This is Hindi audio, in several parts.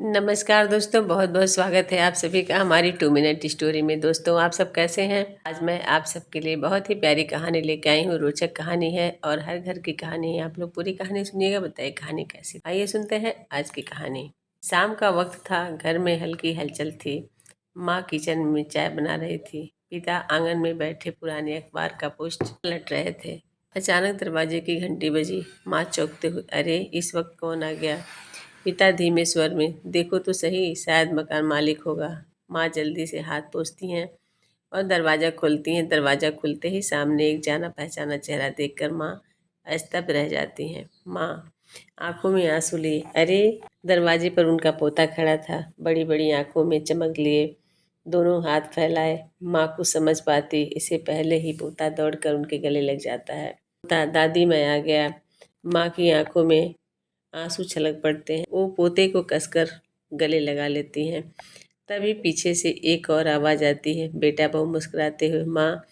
नमस्कार दोस्तों, बहुत बहुत स्वागत है आप सभी का हमारी 2 मिनट स्टोरी में। दोस्तों, आप सब कैसे हैं? आज मैं आप सबके लिए बहुत ही प्यारी कहानी लेके आई हूँ। रोचक कहानी है और हर घर की कहानी है। आप लोग पूरी कहानी सुनिएगा, बताइए कहानी कैसी। आइए सुनते हैं आज की कहानी। शाम का वक्त था, घर में हल्की हलचल थी। माँ किचन में चाय बना रही थी, पिता आंगन में बैठे पुराने अखबार का पोस्ट पलट रहे थे। अचानक दरवाजे की घंटी बजी। माँ चौंकते हुए, अरे इस वक्त कौन आ गया? पिता धीमे स्वर में, देखो तो सही, शायद मकान मालिक होगा। माँ जल्दी से हाथ पोंछती हैं और दरवाज़ा खोलती हैं। दरवाज़ा खुलते ही सामने एक जाना पहचाना चेहरा देखकर माँ स्तब्ध रह जाती हैं। माँ आंखों में आंसू लिए, अरे! दरवाजे पर उनका पोता खड़ा था, बड़ी बड़ी आंखों में चमक लिए, दोनों हाथ फैलाए। माँ को समझ पाती इससे पहले ही पोता दौड़कर उनके गले लग जाता है। पोता, दादी मैं आ गया। माँ की आंखों में आंसू छलक पड़ते हैं। वो पोते को कसकर गले लगा लेती हैं। तभी पीछे से एक और आवाज़ आती है, बेटा बहू मुस्कुराते हुए, माँ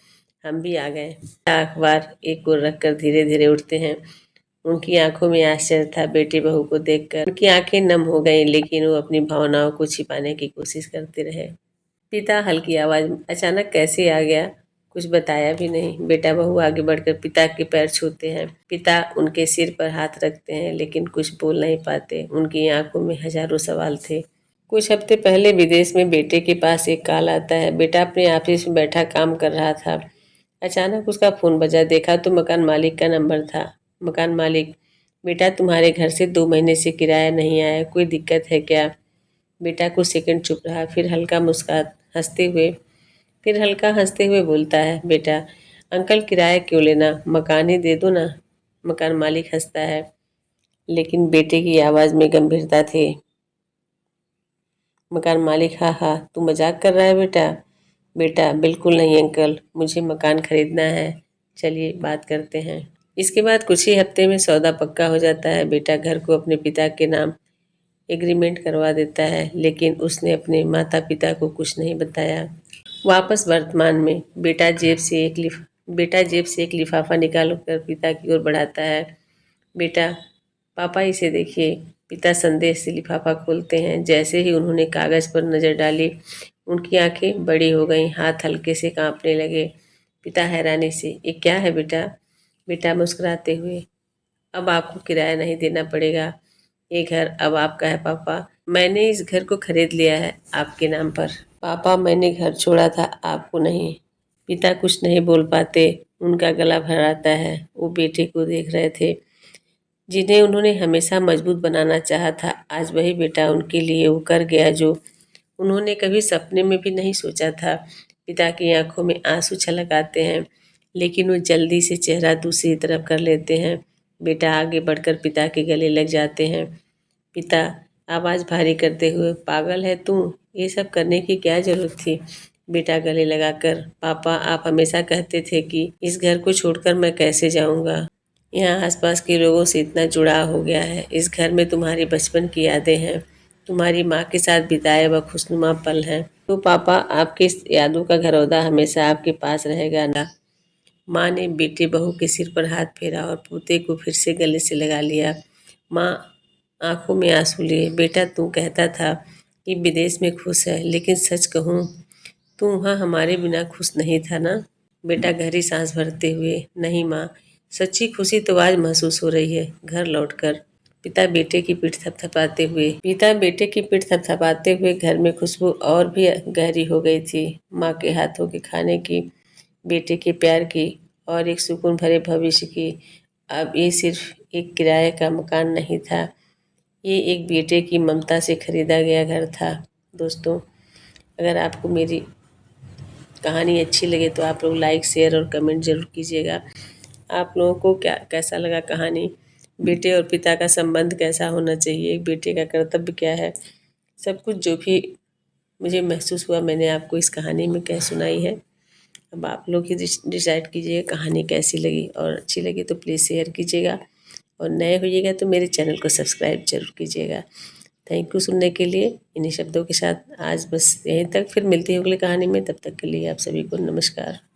हम भी आ गए। अखबार एक ओर रखकर धीरे धीरे उठते हैं। उनकी आंखों में आश्चर्य था बेटे बहू को देखकर। उनकी आंखें नम हो गईं, लेकिन वो अपनी भावनाओं को छिपाने की कोशिश करते रहे। पिता हल्की आवाज में, अचानक कैसे आ गया? कुछ बताया भी नहीं। बेटा बहू आगे बढ़कर पिता के पैर छूते हैं। पिता उनके सिर पर हाथ रखते हैं, लेकिन कुछ बोल नहीं पाते। उनकी आंखों में हजारों सवाल थे। कुछ हफ्ते पहले विदेश में बेटे के पास एक कॉल आता है। बेटा अपने ऑफिस में बैठा काम कर रहा था। अचानक उसका फोन बजा, देखा तो मकान मालिक का नंबर था। मकान मालिक, बेटा तुम्हारे घर से 2 महीने से किराया नहीं आया, कोई दिक्कत है क्या? बेटा कुछ सेकंड चुप रहा, फिर हल्का हंसते हुए बोलता है, बेटा अंकल किराया क्यों लेना, मकान ही दे दो ना। मकान मालिक हंसता है, लेकिन बेटे की आवाज़ में गंभीरता थी। मकान मालिक, हाँ हाँ, तू मजाक कर रहा है बेटा? बेटा बिल्कुल नहीं अंकल, मुझे मकान खरीदना है, चलिए बात करते हैं। इसके बाद कुछ ही हफ्ते में सौदा पक्का हो जाता है। बेटा घर को अपने पिता के नाम एग्रीमेंट करवा देता है, लेकिन उसने अपने माता पिता को कुछ नहीं बताया। वापस वर्तमान में बेटा जेब से एक लिफाफा निकाल कर पिता की ओर बढ़ाता है। बेटा पापा इसे देखिए। पिता संदेह से लिफाफा खोलते हैं। जैसे ही उन्होंने कागज पर नजर डाली, उनकी आंखें बड़ी हो गईं, हाथ हल्के से कांपने लगे। पिता हैरानी से, ये क्या है बेटा? बेटा मुस्कुराते हुए, अब आपको किराया नहीं देना पड़ेगा, ये घर अब आपका है पापा। मैंने इस घर को खरीद लिया है आपके नाम पर। पापा मैंने घर छोड़ा था, आपको नहीं। पिता कुछ नहीं बोल पाते, उनका गला भर आता है। वो बेटे को देख रहे थे, जिन्हें उन्होंने हमेशा मजबूत बनाना चाहा था। आज वही बेटा उनके लिए वो कर गया जो उन्होंने कभी सपने में भी नहीं सोचा था। पिता की आंखों में आंसू छलक आते हैं, लेकिन वो जल्दी से चेहरा दूसरी तरफ कर लेते हैं। बेटा आगे बढ़कर पिता के गले लग जाते हैं। पिता आवाज़ भारी करते हुए, पागल है तू, ये सब करने की क्या जरूरत थी? बेटा गले लगाकर, पापा आप हमेशा कहते थे कि इस घर को छोड़कर मैं कैसे जाऊंगा। यहाँ आसपास के लोगों से इतना जुड़ाव हो गया है। इस घर में तुम्हारी बचपन की यादें हैं, तुम्हारी माँ के साथ बिताए वह खुशनुमा पल हैं। तो पापा आपकी इस यादों का घरौंदा हमेशा आपके पास रहेगा ना। माँ ने बेटे बहू के सिर पर हाथ फेरा और पोते को फिर से गले से लगा लिया। माँ आंखों में आंसू लिए, बेटा तू कहता था कि विदेश में खुश है, लेकिन सच कहूँ तू वहाँ हमारे बिना खुश नहीं था ना। बेटा गहरी सांस भरते हुए, नहीं माँ, सच्ची खुशी तो आज महसूस हो रही है घर लौटकर। पिता बेटे की पीठ थपथपाते हुए, घर में खुशबू और भी गहरी हो गई थी। माँ के हाथों के खाने की, बेटे के प्यार की और एक सुकून भरे भविष्य की। अब ये सिर्फ एक किराए का मकान नहीं था, ये एक बेटे की ममता से खरीदा गया घर था। दोस्तों, अगर आपको मेरी कहानी अच्छी लगे तो आप लोग लाइक शेयर और कमेंट ज़रूर कीजिएगा। आप लोगों को कैसा लगा कहानी? बेटे और पिता का संबंध कैसा होना चाहिए? एक बेटे का कर्तव्य क्या है? सब कुछ जो भी मुझे महसूस हुआ मैंने आपको इस कहानी में कह सुनाई है। अब आप लोग ही डिसाइड कीजिएगा कहानी कैसी लगी, और अच्छी लगी तो प्लीज़ शेयर कीजिएगा, और नए होइएगा तो मेरे चैनल को सब्सक्राइब जरूर कीजिएगा। थैंक यू सुनने के लिए। इन्हीं शब्दों के साथ आज बस यहीं तक, फिर मिलती है अगली कहानी में। तब तक के लिए आप सभी को नमस्कार।